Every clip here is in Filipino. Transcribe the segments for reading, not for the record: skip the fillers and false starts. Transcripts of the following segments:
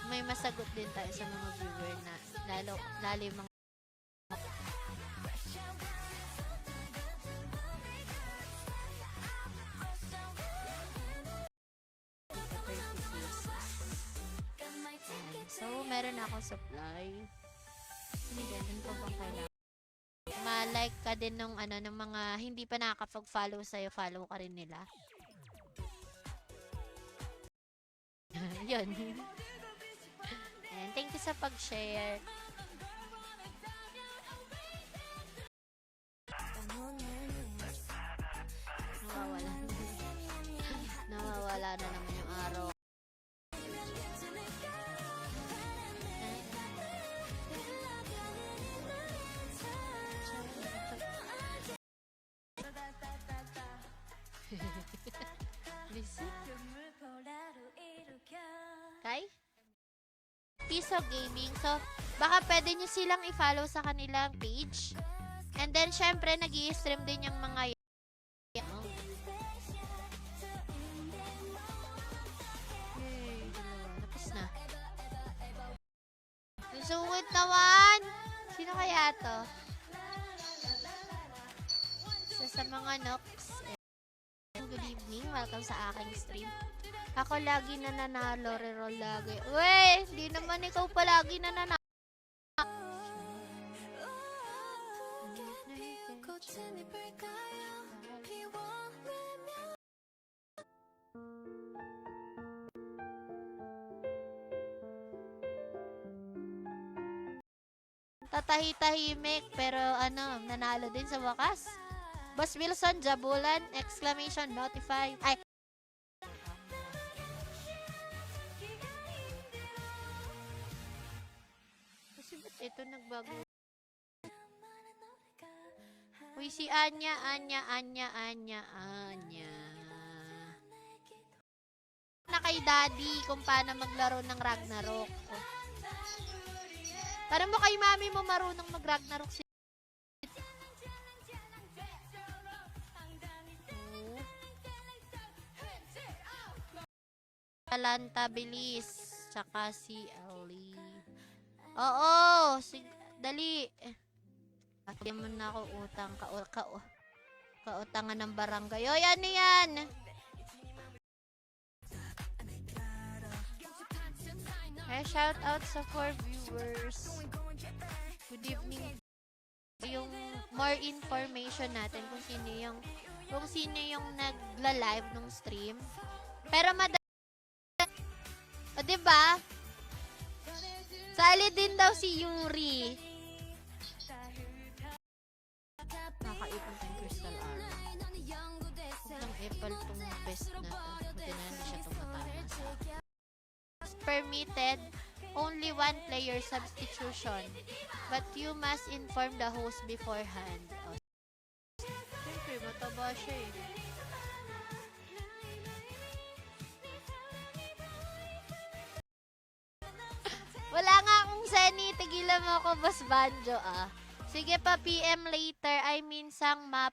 may masagot din tayo sa mga viewer na lalo yung mga so, meron akong supply. Hindi ganun pa bang kailangan. Ma-like ka din ng mga hindi pa nakakapag-follow sa'yo, follow ka rin nila. Yun. And thank you sa pag-share. Nawawala na naman yung araw. Okay? Piso Gaming. So, baka pwede nyo silang i-follow sa kanilang page. And then, syempre, nag-i-stream din yung mga tapos na. Susungod naman! Sino kaya to? Sa mga Nox. Good evening. Welcome sa aking stream. Ako lagi nananalo, reroll lagi. Wey! Di naman ikaw palagi nananalo. Tatahi-tahimik, pero nanalo din sa wakas. Boss Wilson, Jabulan, exclamation, notify. Ay! Kasi ba't ito nagbago? Uy, si Anya. Na kay Daddy kung paano maglaro ng Ragnarok. Parang mo kay mami mo marunong mag-Ragnarok si Talanta Bilis, tsaka si Ali. Oo, dali. Bigyan mo na ako utang, kautangan ng barangay. O, yan yan. Hey, shout out sa 4 viewers. Good evening. Yung more information natin kung sino yung nagla-live nung stream. Pero o, diba? Sali din daw si Yuri. Nakaipon ng crystal armor. Huwag ng apple tong best na to. Buti na hindi siya itong matamas. Permitted only 1 player substitution. But you must inform the host beforehand. O, siyempre, mataba siya eh. Wala nga akong Zenny. Tigilan mo ako, Boss Banjo, ah. Sige pa, PM later. I mean, sang map.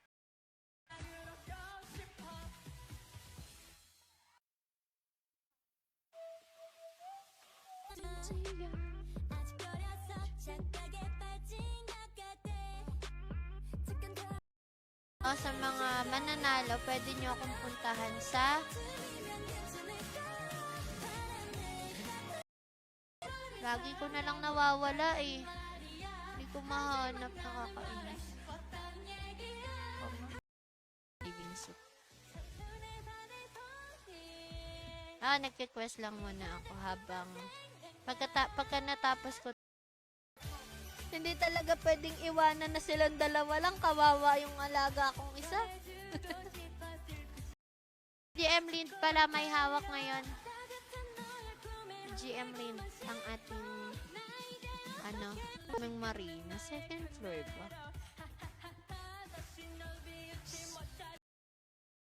O, sa mga mananalo, pwede nyo akong puntahan sa lagi ko na lang nawawala eh. Hindi ko mahanap, nakakainis. Living soup. Nagki-quest lang muna ako habang pagka natapos ko. Hindi talaga pwedeng iwanan na silang dalawa lang. Kawawa yung alaga akong isa. GM Lind pala may hawak ngayon. GM Lind ang ating Mang Marina. Second floor ba?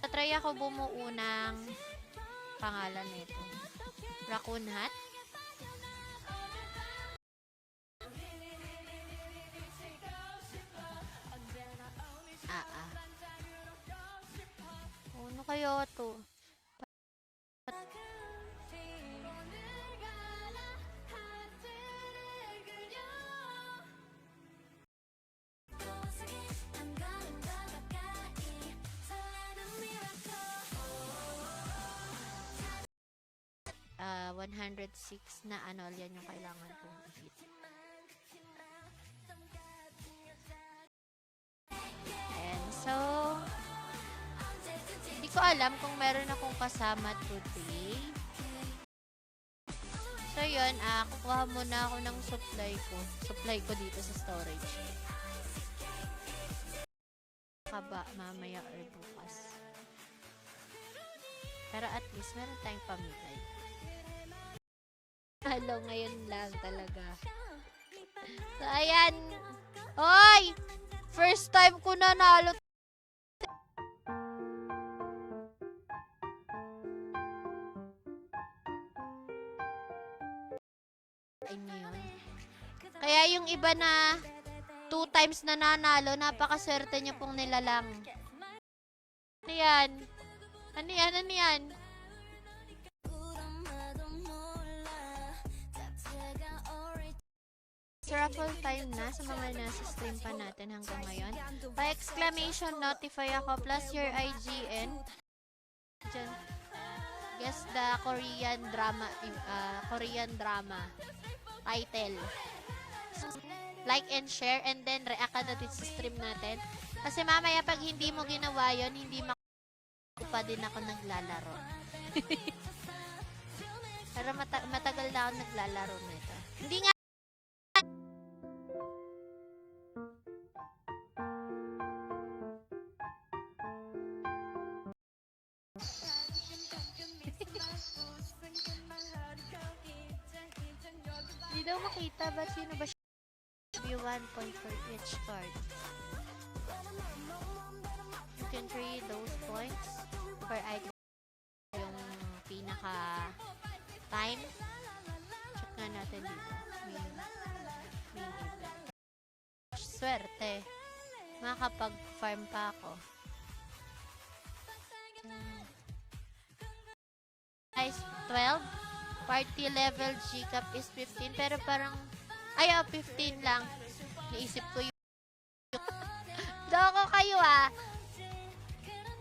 Tatry ako bumuo ng pangalan nito. Raccoon Hat. Ano kaya to? 106 na ano, yan yung kailangan kong i-hit. And so, hindi ko alam kung meron akong kasama today. So, yun, kukuha muna ako ng supply ko. Supply ko dito sa storage. Kaba, mamaya or bukas. Pero at least, meron tayong pamilay. Hello, ngayon lang talaga. So, ayan. Hoy! First time ko nanalo. Kaya yung iba na 2 times na nanalo, napakaswerte niyo pong nilalang. Ano yan? Ano yan? Ano yan? Raffle time na sa mga nasa stream pa natin hanggang ngayon. Pa-exclamation notify ako plus your IGN. Diyan. Guess the Korean drama title. Like and share and then react ka natin sa stream natin. Kasi mamaya pag hindi mo ginawa yun, hindi pa din ako naglalaro. Pero matagal na ako naglalaro nito. Hindi nga hindi daw makita ba sino ba siya? View 1 point for each card. You can trade those points for item yung pinaka time. Check nga natin dito. Main event. Swerte. Makakapag-farm pa ako. Size 12. Party level G-Cap is 15. Pero parang, 15 lang. Naisip ko yung Doko kayo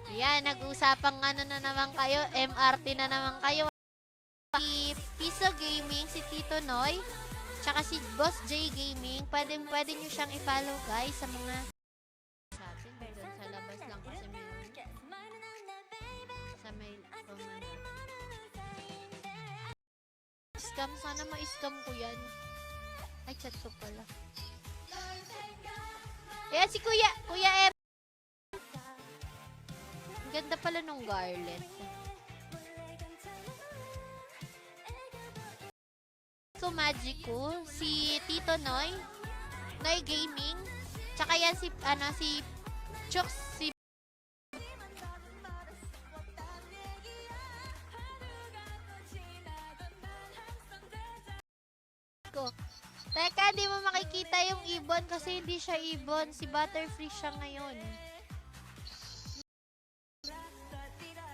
Ayan, nag-usapang ano na naman kayo. MRT na naman kayo. Si Piso Gaming, si Tito Noy, tsaka si Boss J Gaming. Pwede nyo siyang i-follow guys sa mga sa atin. Doon sa labas lang kasi sa may scam. Sana ma-scam ko yan. Ay, chat ko pala. Ayan si Kuya M. Ang ganda pala nung garlet. So, Magico, si Tito Noy Gaming, tsaka yan si Chooks, si Teka, di mo makikita yung ibon kasi hindi siya ibon. Si Butterfree siya ngayon.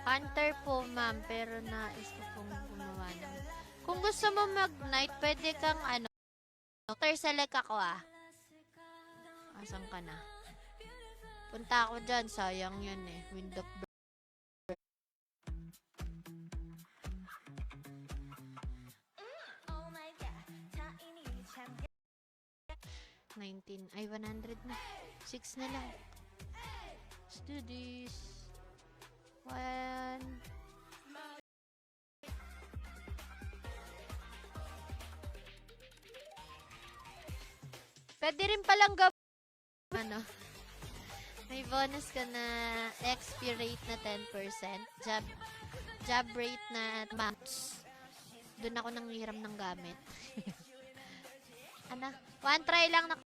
Hunter po, ma'am. Pero nais ko pong gumawa ng... Kung gusto mo mag-night, pwede kang Dr. Select ako Asan ka na? Punta ako dyan. Sayang yun Wind of 19. Ay, 100 na. 6 na lang. Let's do this. 1. Pwede rin palang gawin. May bonus ka na XP rate na 10%. Job rate na max. Doon ako nanghiram ng gamit. One try lang na.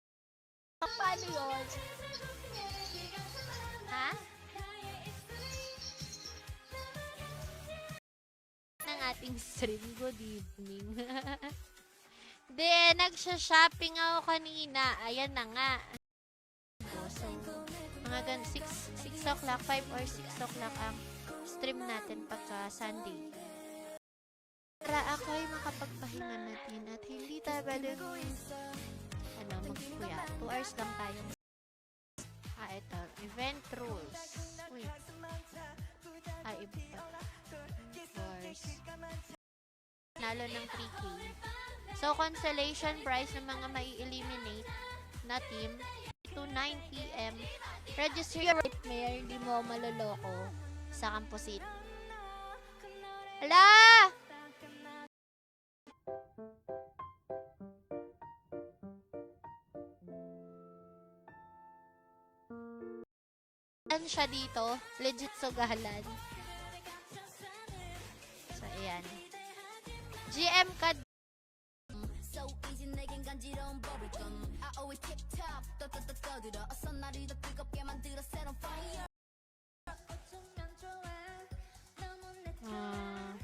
Paano yun? Ha? Ng ating stream. Good evening. Nagsha-shopping ako kanina. Ayan na nga. So, mga 6 o'clock, 5 or 6 o'clock ang stream natin pagka Sunday. Para ako ay makapagpahinga natin at hindi tayo pwede magkuya. 2 hours lang tayo. Ito. Event rules. Wait. Iba. 2 hours. mananalo ng 3K. So, consolation prize ng mga mai-eliminate na team to 9 p.m. Register your nightmare, hindi mo maloloko sa Camposit. Hala! Ano siya dito? Legit sugalan. So, ayan. GM card.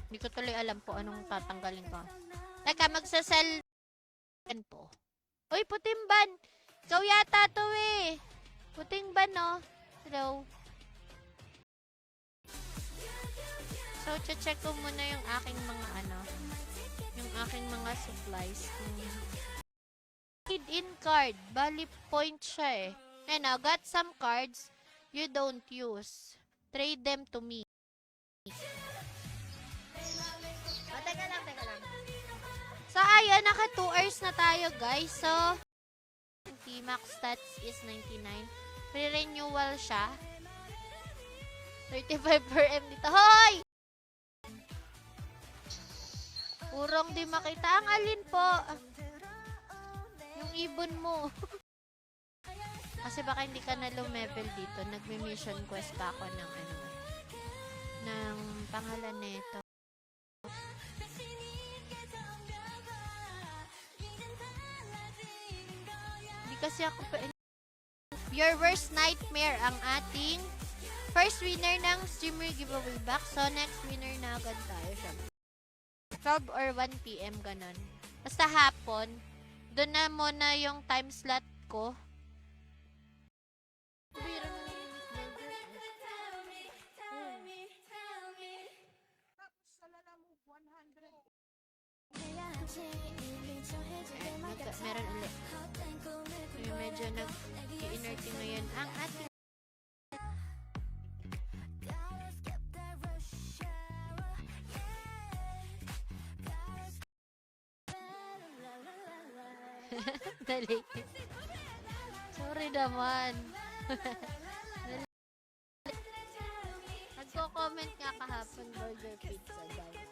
Hindi ko tuloy alam po anong tatanggalin ko. Teka, magsasell po. Uy, puting ban! Ikaw yata to eh. Puting ban, no? Hello. So, check ko muna yung aking mga yung aking mga supplies. Trade-in card. Bali point siya eh. And I got some cards you don't use. Trade them to me. Teka lang. So, ayun, naka 2 hours na tayo, guys. So, max stats is 99. Pre-renewal siya. 35 per M dito. Hoy! Purong di makita. Ang alin po? Yung ibon mo. Kasi baka hindi ka na lumevel dito. Nagme-mission quest pa ako ng ng pangalan nito. Hindi kasi ako pa. Your worst nightmare ang ating first winner ng streamer giveaway box. So, next winner na agad tayo siya. 12 or 1 p.m. ganon. Basta hapon, doon na muna yung time slot ko. Meron ulit. Yung medyo nag-i-inerting ngayon ang ating dali. Sorry naman. Nagko-comment nga kahapon burger pizza guys.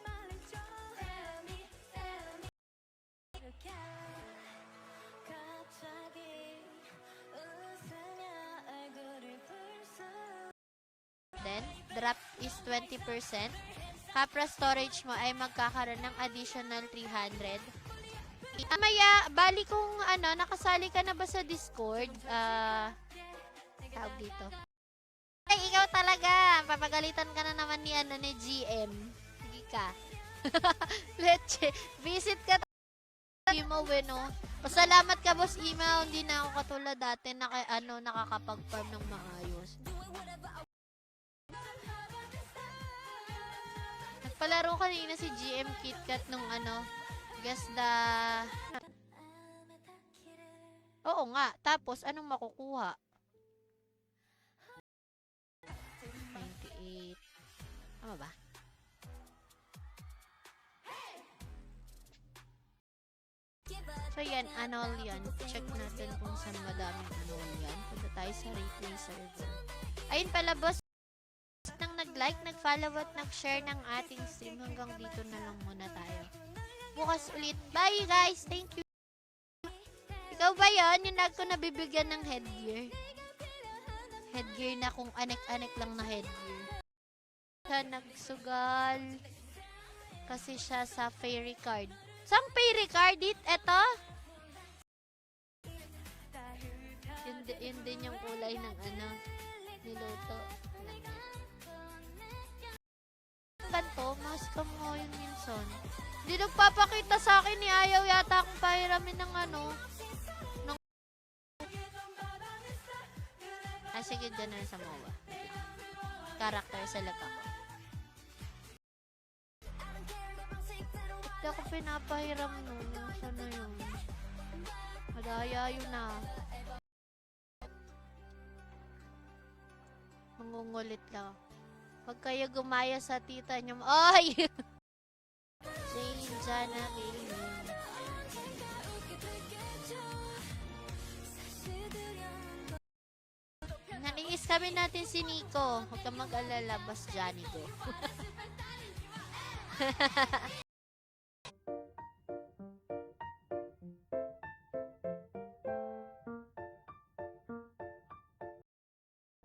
Then, drop is 20%. Kapra storage mo ay magkakaroon ng additional 300. Maya, bali kung nakasali ka na ba sa Discord? Tawag dito. Ay, ikaw talaga. Papagalitan ka na naman ni GM. Sige ka. Leche. Visit ka mo, no? Pasalamat ka, boss email. Hindi na ako katulad dati na nakakapag-farm ng maayos. Nagpalaro kanina si GM KitKat nung guess the... Oo nga. Tapos, anong makukuha? 98. Tama ba? So, yan. Annual yan. Check natin kung saan madaming annual yan. Punta tayo sa replay server. Ayun pala, boss. Nang nag-like, nag-follow at nag-share ng ating stream. Hanggang dito na lang muna tayo. Bukas ulit. Bye, guys. Thank you. Ikaw ba yun? Yung nagko nabibigyan ng headgear. Headgear na kung anek-anek lang na headgear. Siya nagsugal. Kasi siya sa fairy card. Saan fairy card? Eto? Yun din yung kulay ng niluto. Ganto, mas mo yun minsan. Hindi nagpapakita sa akin ni ayaw yata akong pahiramin ng sige, dyan na sa MOA. Character select ako. Hindi ako pinapahiram nun. Sana yun. Madaya yun na. Mangungulit lang. Huwag kayo gumaya sa tita niyo. Ay! Jane, Jan, panaginip. Naniis kami natin si Nico. Huwag kang mag-alala, Boss Johnny ko.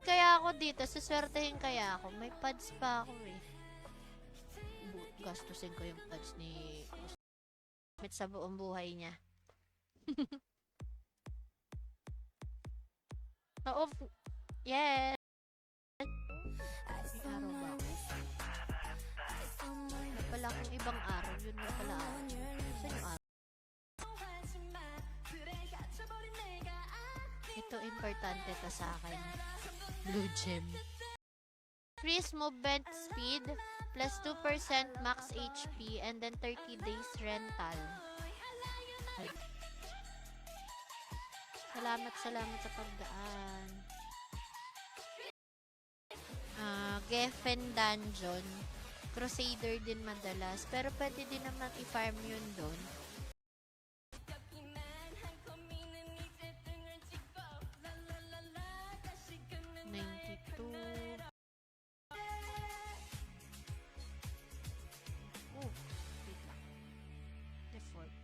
Kaya ako dito, suswertehin kaya ako. May pads pa ako eh. Gastusin ko yung pads ni Smith sa buong buhay niya. Oo. Yes. May araw ba ako? Wala pala akong ibang araw. Yun nga pala araw. Saan yung araw? Ito importante to sa akin. Blue gem. Increase movement speed plus 2% max HP and then 30 days rental. Salamat sa pagdaan. Geffen Dungeon. Crusader din madalas. Pero pwede din naman i-farm yun doon. 92. Oh, wait lang. Default.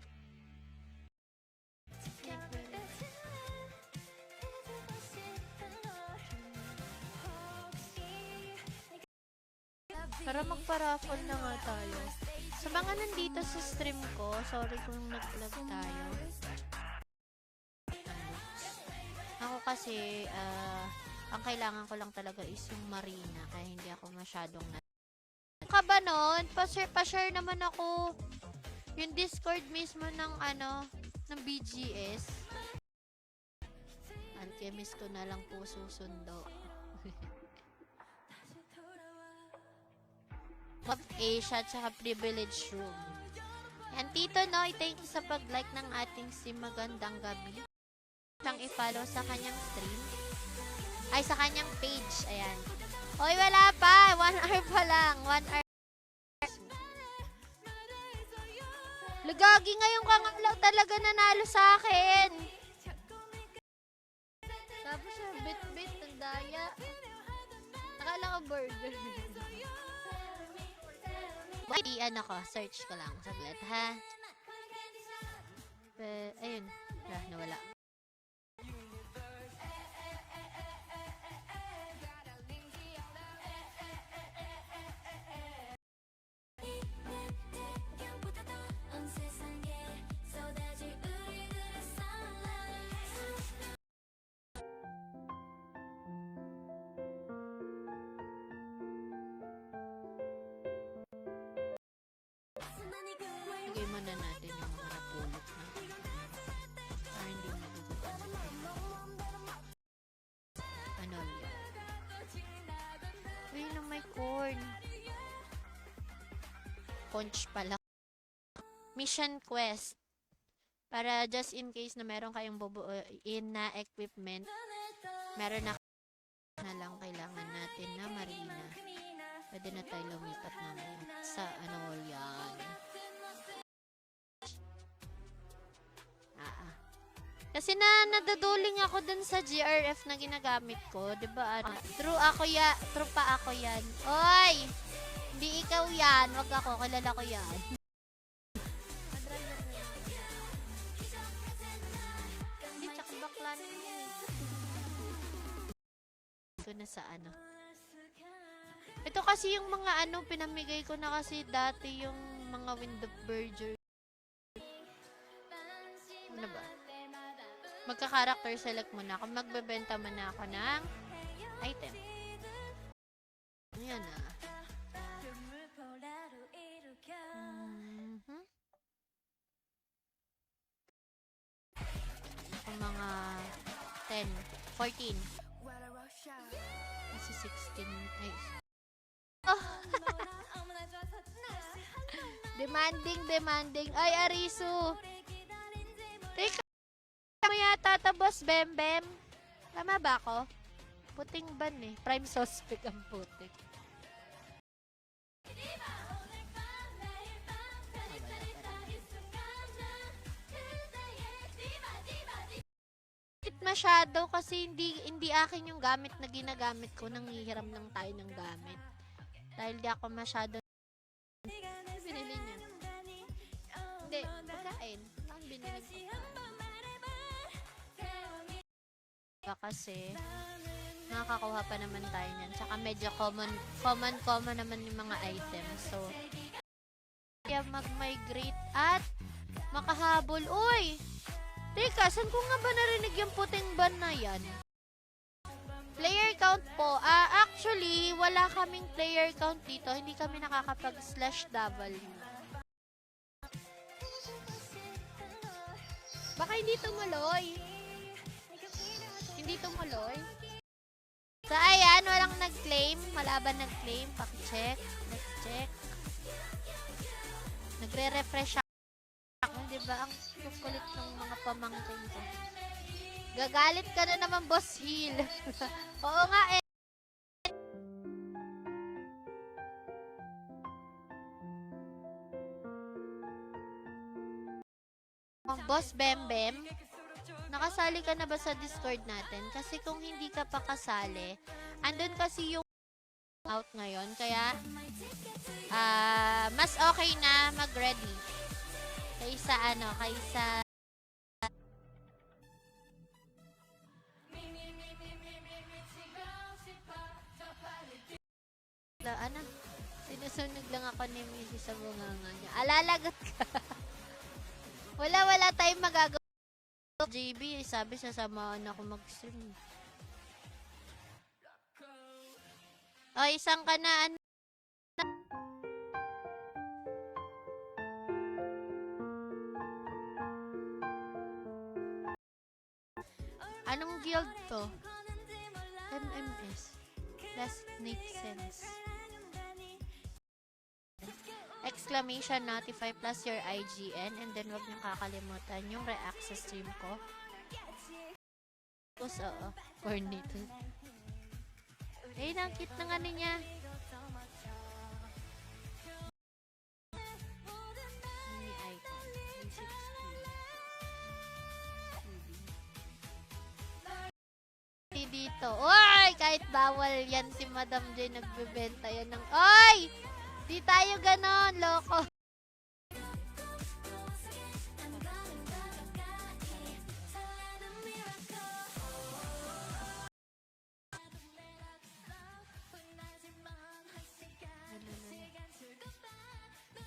Para magpa-raffle na nga tayo. Sa mga nandito sa stream ko, sorry kung nag-vlog tayo. Ako kasi, ang kailangan ko lang talaga is yung marina, kaya hindi ako masyadong ka ba nun? Pa-share naman ako yung Discord mismo ng ng BGS. Alchemist ko na lang po susundo. Of Asia tsaka Privilege Room. Yan, Tito Noy, thank you sa pag-like ng ating si Magandang Gabi. Siyang i-follow sa kanyang stream. Ay, sa kanyang page. Ayan. Hoy, wala pa. 1 hour pa lang. 1 hour. Lagagi ngayong kangalaw talaga nanalo sa akin. Tapos siya, bit-bit, ang daya. Nakala ko burger. Ko, search ko lang. Saglit, ha? Ayun. Nawala. Lagay muna natin yung mga napulot na. Para hindi magagatan. Ano yan? Uy, lang may corn. Conch pala. Mission quest. Para just in case na meron kayong bubuin na equipment, meron na lang kailangan natin na marina. Pwede na tayo lumipat naman sa yan. Kasi nadaduling ako dun sa GRF na ginagamit ko, 'di ba? True pa ako 'yan. Oy! Hindi ikaw 'yan, wag ako, kilala ko 'yan. Hindi tsaka bakla na 'yan. Ito na sa Ito kasi yung mga pinamigay ko na kasi dati yung mga Wind of Berger. Ano ba? Magka-character select muna ako. Magbebenta muna ako ng item. Ayan na. Ako mga 10, 14. Kasi 16. Ay. Oh. Demanding. Ay, Arisu. Teka. Mo yata ito, Boss Bembem. Tama ba ako? Puting ban eh. Prime suspect ang putik. masyado kasi hindi akin yung gamit na ginagamit ko. Nanghihiram lang tayo ng gamit. Dahil di ako masyado binili niya. Hindi, pagkain. Ang binili ko. Kasi nakakakuha pa naman tayo niyan. Tsaka medyo common naman yung mga items. So, kaya mag-migrate at makahabol. Uy! Teka, saan ko nga ba narinig yung puting ban na yan? Player count po. Actually, wala kaming player count dito. Hindi kami nakakapag/W. Baka hindi tumuloy. Hindi tumuloy. So, ayan. Walang nag-claim. Wala ba nag-claim? Paki-check. Let's check. Nagre-refresh ako. Diba? Ang kukulit ng mga pamangkin ko. Gagalit ka na naman, Boss Hill. Oo nga eh. Boss Bembem, nakasali ka na ba sa Discord natin? Kasi kung hindi ka pa kasali, andun kasi yung out ngayon. Kaya, mas okay na mag-ready. Kaysa sinusunog lang ako ni Missy sa bunganga niya. Alalagot ka. Wala tayong magagawa. JB, sabi sasamaan ako mag-stream. O, isang ka na, Anong guild to? MMS. Does make sense. Exclamation notify plus your IGN and then wag niyong kakalimutan yung react sa stream ko. Tapos, oo. Cornito. Eh, nakit na nga niya. Mini icon. 360. Dito. Oy! Kahit bawal yan si Madam J, nagbebenta yan ng... Oy! Di tayo ganon, loko.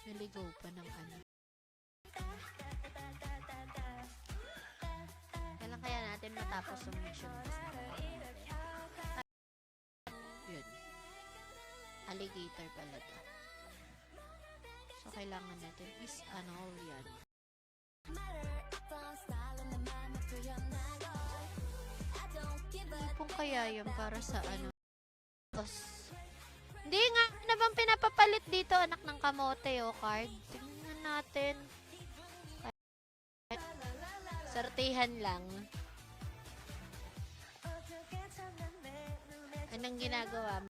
Naligaw pa ng ano. Kailan kaya natin matapos ang mission? Yun. Alligator pala to. So, kailangan natin is ano yan. Kung kaya yun para sa ano. Hindi nga na bang pinapapalit dito, anak ng kamote o card? Tingnan natin. Sortihan lang. Anong ginagawa?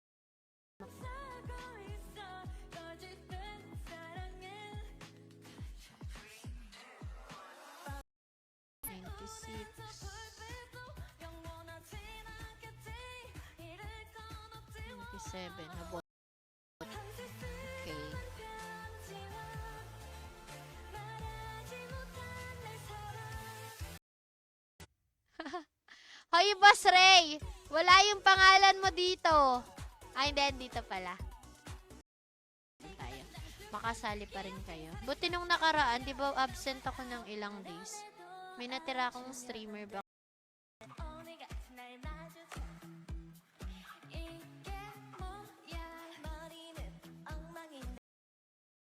7. Abot. Okay. Hoy, Boss Ray! Wala yung pangalan mo dito. Ay, hindi. Dito pala. Tayo. Makasali pa rin kayo. Buti nung nakaraan, di ba absent ako ng ilang days? May natira akong streamer ba?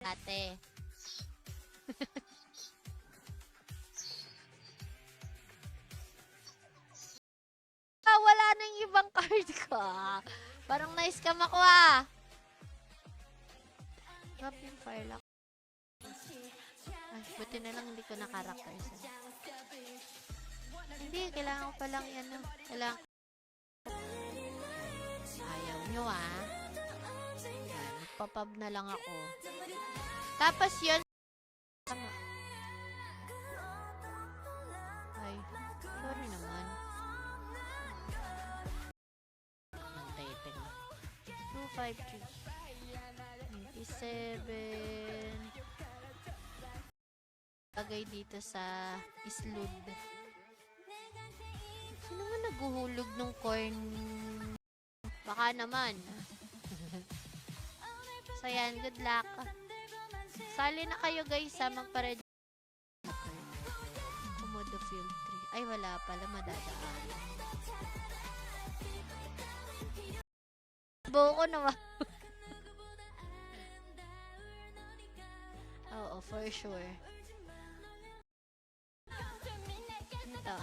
Ate. Wala na yung ibang card ko. Parang nice ka makuha. Drop yung firelock. Ay, buti na lang hindi ko na-characters. Hindi, kailangan ko palang yan. Kailangan. Ayaw nyo Papab na lang ako. Tapos yun. Ay, sorry naman. 5-3. 27. Bagay dito sa islud. Sino nga naguhulog ng corn? Baka naman. So yan, good luck. Sali na kayo guys ha, magpa-ready. Komodo Field 3. Ay wala pala, madadaan. Buo ko naman. Oo, for sure. Ito.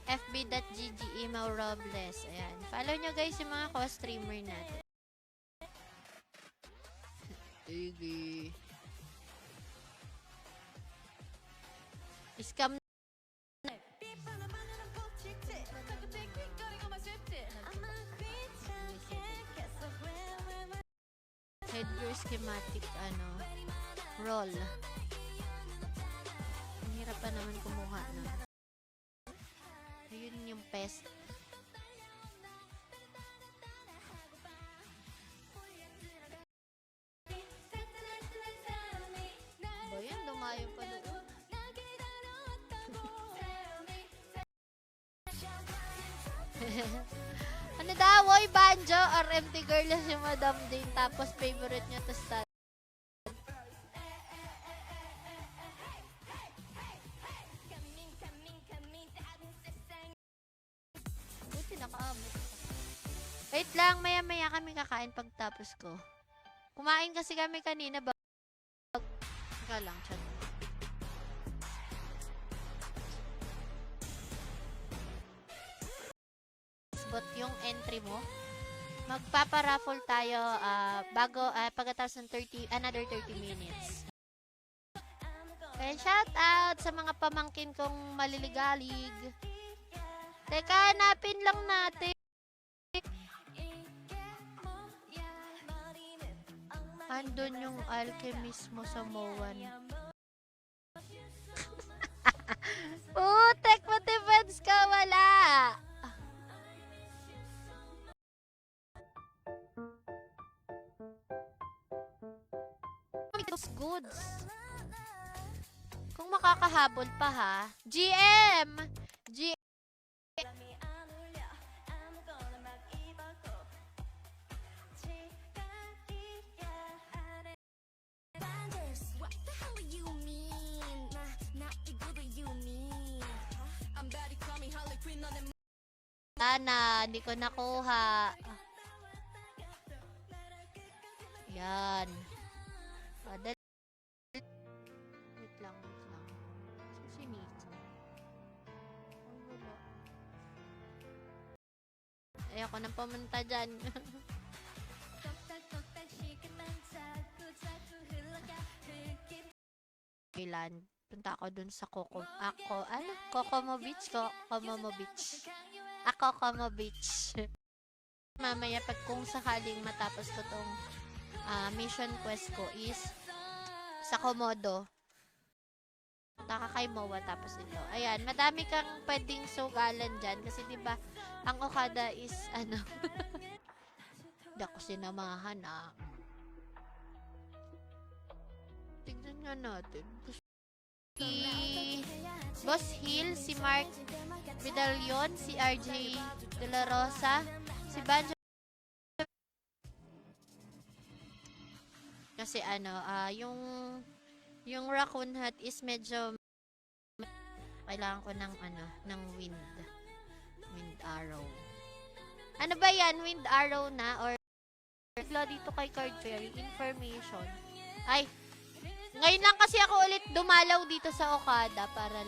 fb.gg Email Robles. Ayan. Follow nyo guys yung mga co-streamer natin. Sige. Scam na. Headgear schematic, roll. Ang hirap pa naman kumuha na. Ayun yung pest. Ba yan, dumayo pa doon. Ano daw, oy, banjo or empty girl na si Madam Dane, tapos favorite niya to start. Buti nakaabot. Wait lang, maya-maya kami kakain pagtapos ko. Kumain kasi kami kanina ba? Teka lang, chat. But yung entry mo, magpaparaffle tayo bago pagkatapos ng another 30 minutes. Kaya shout out sa mga pamangkin kong maliligalig. Teka, hanapin lang natin. Andun yung alchemist mo sa Moan. Putek, defense ka, wala. Goods. Kung makakahabol pa ha. GM! Sana, hindi ko nakuha. Yan. Wait lang. Susinito. Ayoko nang pumunta dyan. Kailan? Punta ako dun sa Kokomo Beach? Kokomo Beach. Mamaya pag kung sakaling matapos ko tong mission quest ko is sa Komodo. Nakakay Moa tapos ito. Ayan, madami kang pwedeng sugalan dyan kasi 'di ba ang Okada is Hindi ako sinamahan Tignan nga natin. Si Boss Hill, si Mark Vidalion, si RJ De La Rosa, si Banjo. Kasi yung Raccoon Hat is medyo kailangan ko ng wind arrow. Ano ba yan? Wind arrow na or dito kay Card Fairy information. Ay, ngayon lang kasi ako ulit dumalaw dito sa Okada para